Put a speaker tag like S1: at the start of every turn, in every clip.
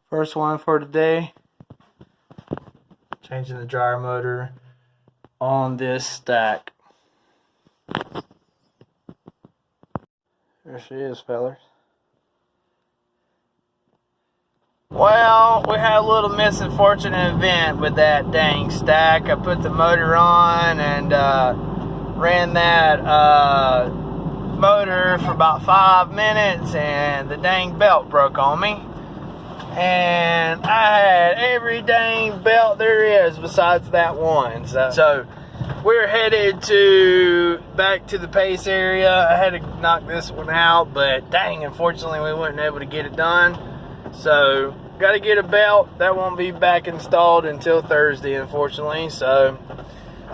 S1: First one for today, changing the dryer motor on this stack. There she is, fellas. Well, we had a little misfortunate event with that dang stack. I put the motor on and ran that motor for about 5 minutes, and the dang belt broke on me. And I had every dang belt there is besides that one. So we're headed back to the Pace area. I had to knock this one out, but dang, unfortunately we weren't able to get it done. So got to get a belt. That won't be back installed until Thursday, unfortunately. So,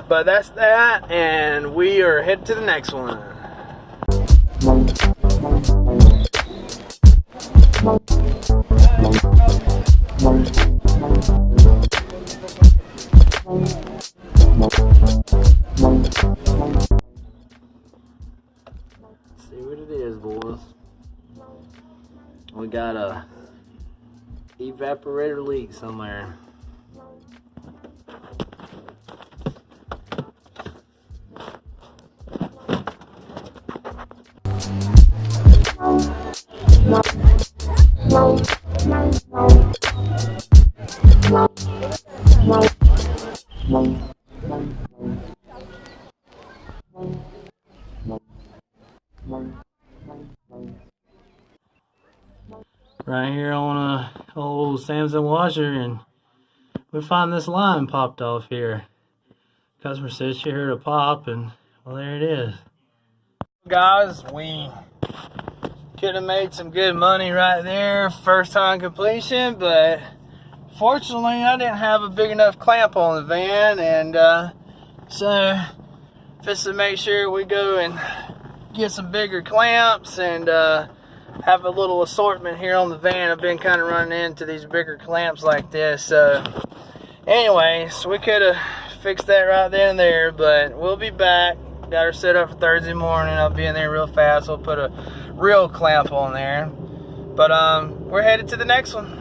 S1: but that's that, and we are headed to the next one. See what it is, boys. We got a evaporator leak somewhere. Right here on a old Samsung washer, and we find this line popped off here. Customer says she heard a pop, and well, there it is. Guys, we could have made some good money right there, first time completion, but fortunately I didn't have a big enough clamp on the van, and so just to make sure we go and get some bigger clamps and have a little assortment here on the van. I've been kind of running into these bigger clamps like this. So anyways, we could have fixed that right then and there, but we'll be back. Got her set up for Thursday morning. I'll be in there real fast. We'll put a real clamp on there. But we're headed to the next one.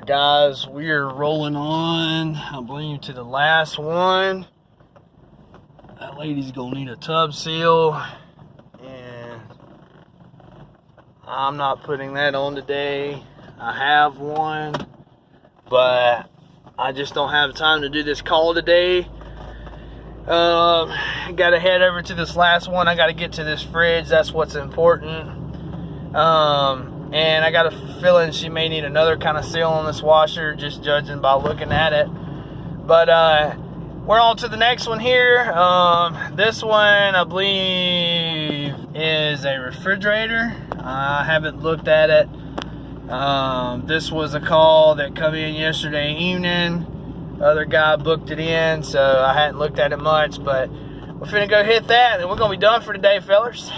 S1: Guys, we are rolling on, I believe, to the last one. That lady's gonna need a tub seal, and I'm not putting that on today. I have one, but I just don't have time to do this call today. Gotta head over to this last one. I gotta get to this fridge. That's what's important. And I got a feeling she may need another kind of seal on this washer, just judging by looking at it. But we're on to the next one here. This one, I believe, a refrigerator. I haven't looked at it. This was a call that come in yesterday evening. Other guy booked it in, so I hadn't looked at it much, but we're finna go hit that and we're gonna be done for today, fellas.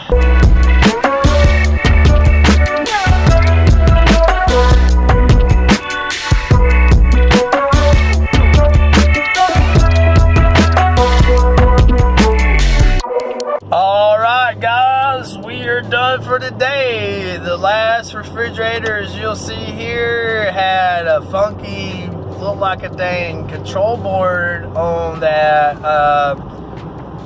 S1: Alright guys, we are done for today. The last refrigerator, as you'll see here, had a funky, looked like a dang control board on that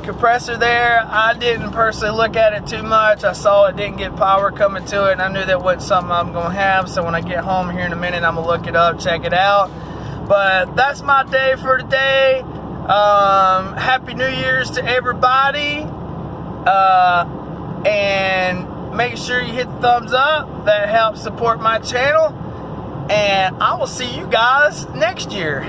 S1: compressor there. I didn't personally look at it too much. I saw it didn't get power coming to it, and I knew that wasn't something I'm gonna have. So when I get home here in a minute, I'm gonna look it up, check it out. But that's my day for today. Happy New Year's to everybody. And make sure you hit the thumbs up. That helps support my channel. And I will see you guys next year.